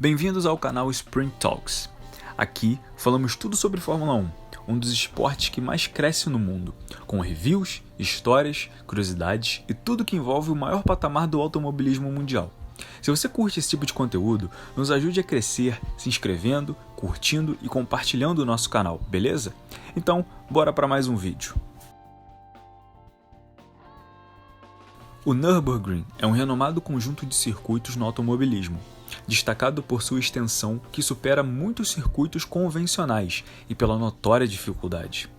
Bem-vindos ao canal Sprint Talks. Aqui falamos tudo sobre Fórmula 1, um dos esportes que mais cresce no mundo, com reviews, histórias, curiosidades e tudo que envolve o maior patamar do automobilismo mundial. Se você curte esse tipo de conteúdo, nos ajude a crescer se inscrevendo, curtindo e compartilhando o nosso canal, beleza? Então, bora para mais um vídeo. O Nürburgring é um renomado conjunto de circuitos no automobilismo, destacado por sua extensão que supera muitos circuitos convencionais e pela notória dificuldade.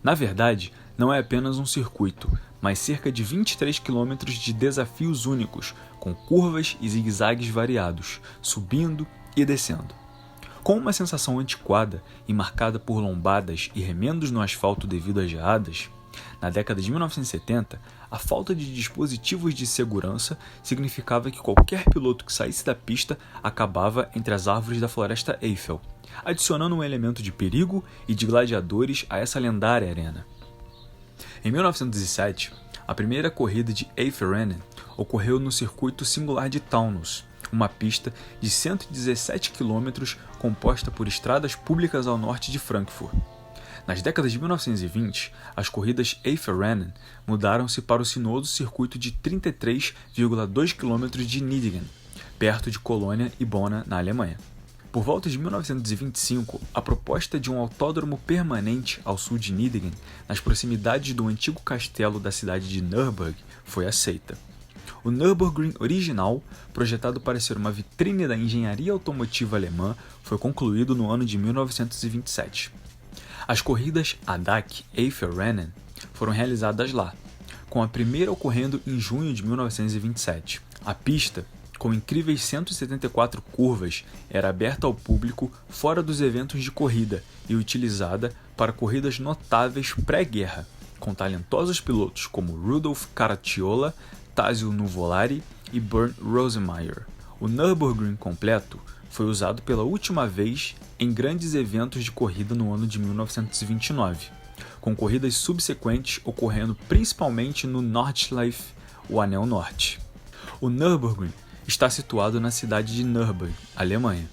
Na verdade, não é apenas um circuito, mas cerca de 23 km de desafios únicos, com curvas e zigue-zagues variados, subindo e descendo. Com uma sensação antiquada e marcada por lombadas e remendos no asfalto devido às geadas, na década de 1970, a falta de dispositivos de segurança significava que qualquer piloto que saísse da pista acabava entre as árvores da Floresta Eiffel, adicionando um elemento de perigo e de gladiadores a essa lendária arena. Em 1907, a primeira corrida de Eiffelrennen ocorreu no circuito singular de Taunus, uma pista de 117 km composta por estradas públicas ao norte de Frankfurt. Nas décadas de 1920, as corridas Eiffelrennen mudaram-se para o sinuoso circuito de 33,2 km de Nidingen, perto de Colônia e Bona, na Alemanha. Por volta de 1925, a proposta de um autódromo permanente ao sul de Nidingen, nas proximidades do antigo castelo da cidade de Nürburgring, foi aceita. O Nürburgring original, projetado para ser uma vitrine da engenharia automotiva alemã, foi concluído no ano de 1927. As corridas ADAC Eiffelrennen foram realizadas lá, com a primeira ocorrendo em junho de 1927. A pista, com incríveis 174 curvas, era aberta ao público fora dos eventos de corrida e utilizada para corridas notáveis pré-guerra, com talentosos pilotos como Rudolf Caracciola, Tazio Nuvolari e Bernd Rosemeyer. O Nürburgring completo foi usado pela última vez em grandes eventos de corrida no ano de 1929, com corridas subsequentes ocorrendo principalmente no Nordschleife, o Anel Norte. O Nürburgring está situado na cidade de Nürnberg, Alemanha.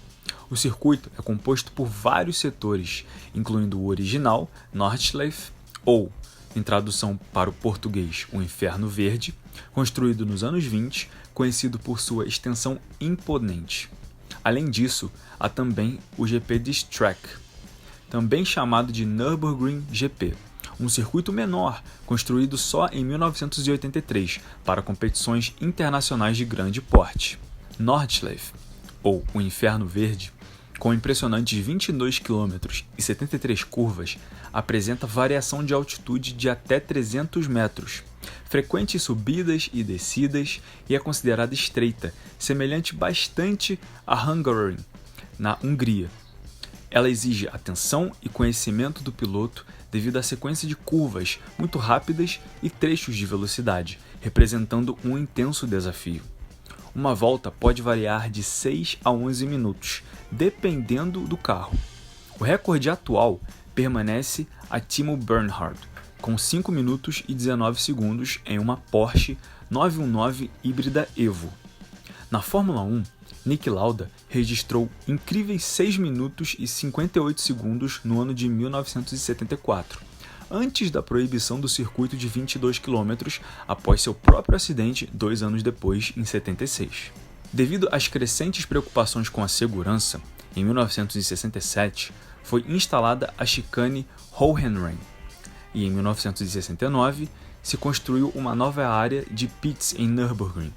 O circuito é composto por vários setores, incluindo o original, Nordschleife, ou, em tradução para o português, o Inferno Verde, construído nos anos 20, conhecido por sua extensão imponente. Além disso, há também o GP Disk Track, também chamado de Nürburgring GP, um circuito menor, construído só em 1983 para competições internacionais de grande porte. Nordschleife, ou o Inferno Verde, com impressionantes 22 km e 73 curvas, apresenta variação de altitude de até 300 metros, frequentes subidas e descidas, e é considerada estreita, semelhante bastante a Hungaroring, na Hungria. Ela exige atenção e conhecimento do piloto devido à sequência de curvas muito rápidas e trechos de velocidade, representando um intenso desafio. Uma volta pode variar de 6 a 11 minutos, dependendo do carro. O recorde atual permanece a Timo Bernhard, com 5 minutos e 19 segundos em uma Porsche 919 híbrida Evo. Na Fórmula 1, Niki Lauda registrou incríveis 6 minutos e 58 segundos no ano de 1974, antes da proibição do circuito de 22 km após seu próprio acidente 2 anos depois, em 76. Devido às crescentes preocupações com a segurança, em 1967 foi instalada a chicane Hohenheim, e em 1969 se construiu uma nova área de pits em Nürburgring.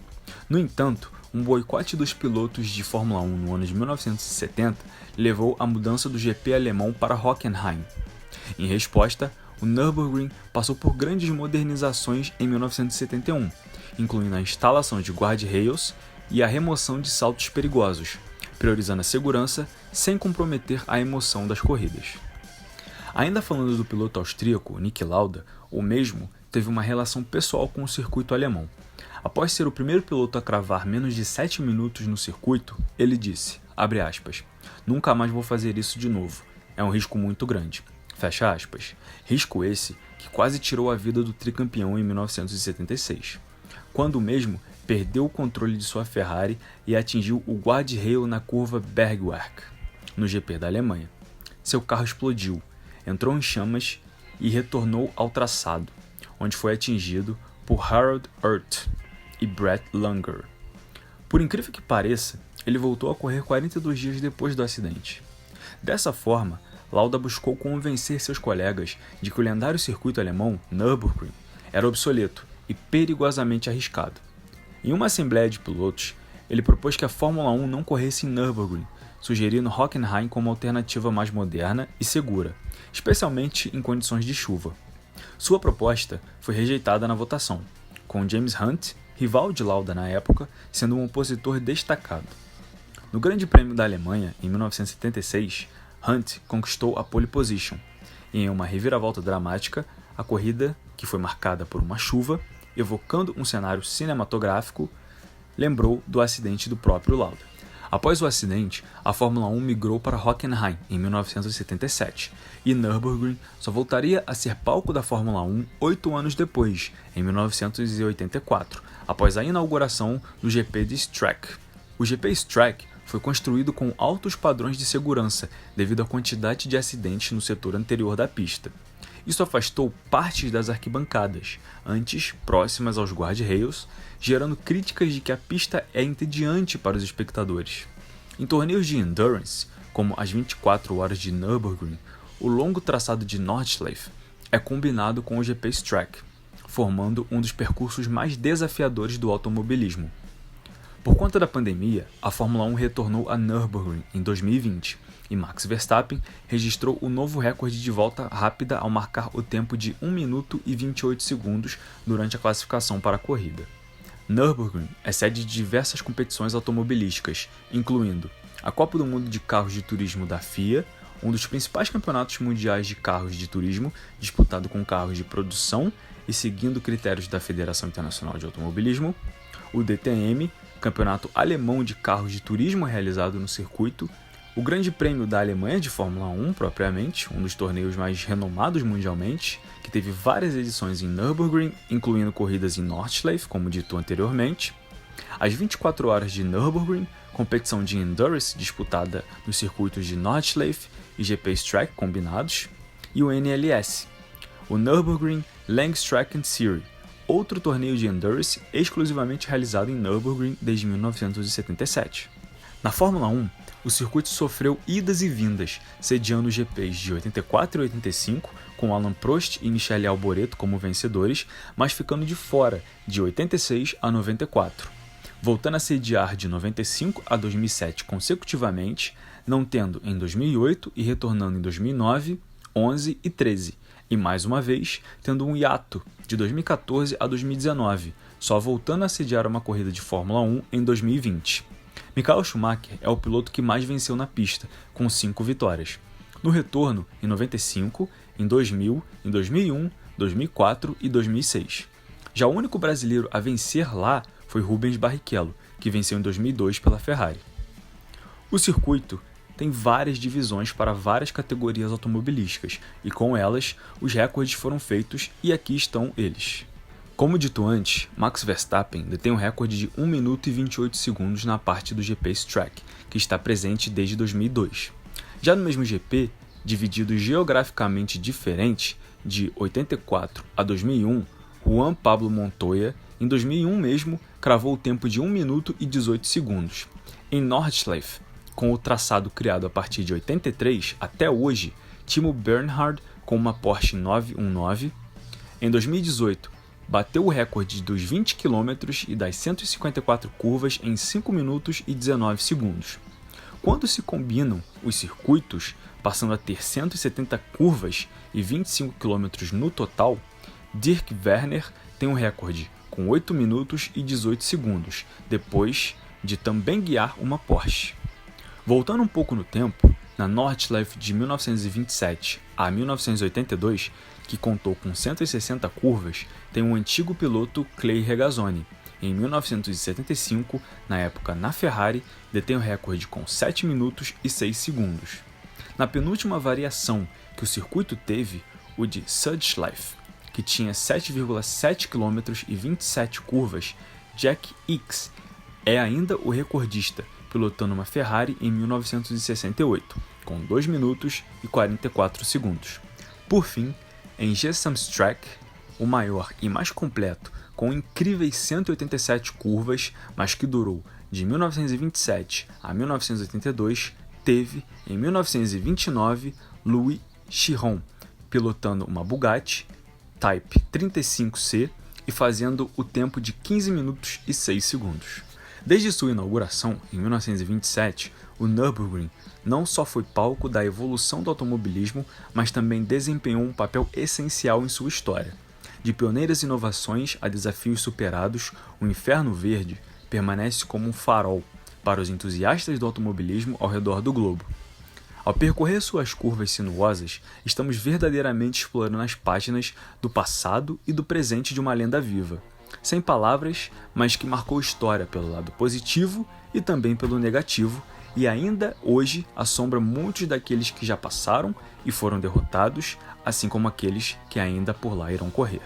No entanto, um boicote dos pilotos de Fórmula 1 no ano de 1970 levou à mudança do GP alemão para Hockenheim. Em resposta, o Nürburgring passou por grandes modernizações em 1971, incluindo a instalação de guardrails e a remoção de saltos perigosos, priorizando a segurança sem comprometer a emoção das corridas. Ainda falando do piloto austríaco Niki Lauda, o mesmo teve uma relação pessoal com o circuito alemão. Após ser o primeiro piloto a cravar menos de 7 minutos no circuito, ele disse, abre aspas, nunca mais vou fazer isso de novo, é um risco muito grande, fecha aspas. Risco esse que quase tirou a vida do tricampeão em 1976, quando o mesmo perdeu o controle de sua Ferrari e atingiu o guardrail na curva Bergwerk, no GP da Alemanha. Seu carro explodiu, entrou em chamas e retornou ao traçado, onde foi atingido por Harold Urth e Brett Langer. Por incrível que pareça, ele voltou a correr 42 dias depois do acidente. Dessa forma, Lauda buscou convencer seus colegas de que o lendário circuito alemão Nürburgring era obsoleto e perigosamente arriscado. Em uma assembleia de pilotos, ele propôs que a Fórmula 1 não corresse em Nürburgring, sugerindo Hockenheim como alternativa mais moderna e segura, especialmente em condições de chuva. Sua proposta foi rejeitada na votação, com James Hunt, rival de Lauda na época, sendo um opositor destacado. No Grande Prêmio da Alemanha, em 1976, Hunt conquistou a pole position, e em uma reviravolta dramática, a corrida, que foi marcada por uma chuva, evocando um cenário cinematográfico, lembrou do acidente do próprio Lauda. Após o acidente, a Fórmula 1 migrou para Hockenheim em 1977, e Nürburgring só voltaria a ser palco da Fórmula 1 8 anos depois, em 1984, após a inauguração do GP de Streck. O GP Streck foi construído com altos padrões de segurança devido à quantidade de acidentes no setor anterior da pista. Isso afastou partes das arquibancadas, antes próximas aos guardrails, gerando críticas de que a pista é entediante para os espectadores. Em torneios de endurance, como as 24 horas de Nürburgring, o longo traçado de Nordschleife é combinado com o GP Streck, formando um dos percursos mais desafiadores do automobilismo. Por conta da pandemia, a Fórmula 1 retornou a Nürburgring em 2020 e Max Verstappen registrou o novo recorde de volta rápida ao marcar o tempo de 1 minuto e 28 segundos durante a classificação para a corrida. Nürburgring é sede de diversas competições automobilísticas, incluindo a Copa do Mundo de Carros de Turismo da FIA, um dos principais campeonatos mundiais de carros de turismo, disputado com carros de produção e seguindo critérios da Federação Internacional de Automobilismo, o DTM, campeonato alemão de carros de turismo realizado no circuito, o Grande Prêmio da Alemanha de Fórmula 1 propriamente, um dos torneios mais renomados mundialmente, que teve várias edições em Nürburgring, incluindo corridas em Nordschleife, como dito anteriormente, as 24 horas de Nürburgring, competição de endurance disputada nos circuitos de Nordschleife e GP Streck combinados, e o NLS, o Nürburgring Langstrecke Series, outro torneio de endurance exclusivamente realizado em Nürburgring desde 1977. Na Fórmula 1, o circuito sofreu idas e vindas, sediando os GPs de 84 e 85, com Alain Prost e Michele Alboreto como vencedores, mas ficando de fora de 86 a 94, voltando a sediar de 95 a 2007 consecutivamente, não tendo em 2008 e retornando em 2009, 11 e 13, e mais uma vez tendo um hiato de 2014 a 2019, só voltando a sediar uma corrida de Fórmula 1 em 2020. Michael Schumacher é o piloto que mais venceu na pista, com 5 vitórias. No retorno, em 95, em 2000, em 2001, 2004 e 2006. Já o único brasileiro a vencer lá foi Rubens Barrichello, que venceu em 2002 pela Ferrari. O circuito tem várias divisões para várias categorias automobilísticas, e com elas, os recordes foram feitos e aqui estão eles. Como dito antes, Max Verstappen detém um recorde de 1 minuto e 28 segundos na parte do GP Streck, que está presente desde 2002. Já no mesmo GP, dividido geograficamente diferente, de 84 a 2001, Juan Pablo Montoya, em 2001 mesmo, cravou o tempo de 1 minuto e 18 segundos. Em Nordschleife, com o traçado criado a partir de 83 até hoje, Timo Bernhard com uma Porsche 919. Em 2018, bateu o recorde dos 20 km e das 154 curvas em 5 minutos e 19 segundos. Quando se combinam os circuitos, passando a ter 170 curvas e 25 km no total, Dirk Werner tem um recorde com 8 minutos e 18 segundos, depois de também guiar uma Porsche. Voltando um pouco no tempo, na Nordschleife de 1927 a 1982, que contou com 160 curvas, tem um antigo piloto Clay Regazzoni. Em 1975, na época na Ferrari, detém o recorde com 7 minutos e 6 segundos. Na penúltima variação que o circuito teve, o de Südschleife, que tinha 7,7 km e 27 curvas, Jack Ickx é ainda o recordista, pilotando uma Ferrari em 1968, com 2 minutos e 44 segundos. Por fim, em Jessams Track, o maior e mais completo, com incríveis 187 curvas, mas que durou de 1927 a 1982, teve, em 1929, Louis Chiron, pilotando uma Bugatti Type 35C e fazendo o tempo de 15 minutos e 6 segundos. Desde sua inauguração, em 1927, o Nürburgring não só foi palco da evolução do automobilismo, mas também desempenhou um papel essencial em sua história. De pioneiras inovações a desafios superados, o Inferno Verde permanece como um farol para os entusiastas do automobilismo ao redor do globo. Ao percorrer suas curvas sinuosas, estamos verdadeiramente explorando as páginas do passado e do presente de uma lenda viva, sem palavras, mas que marcou história pelo lado positivo e também pelo negativo, e ainda hoje assombra muitos daqueles que já passaram e foram derrotados, assim como aqueles que ainda por lá irão correr.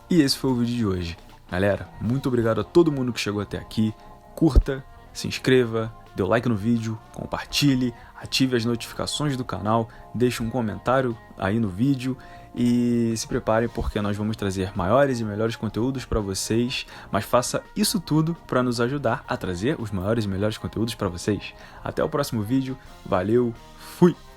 E esse foi o vídeo de hoje. Galera, muito obrigado a todo mundo que chegou até aqui. Curta, se inscreva, dê o like no vídeo, compartilhe, ative as notificações do canal, deixe um comentário aí no vídeo e se prepare porque nós vamos trazer maiores e melhores conteúdos para vocês, mas faça isso tudo para nos ajudar a trazer os maiores e melhores conteúdos para vocês. Até o próximo vídeo, valeu, fui!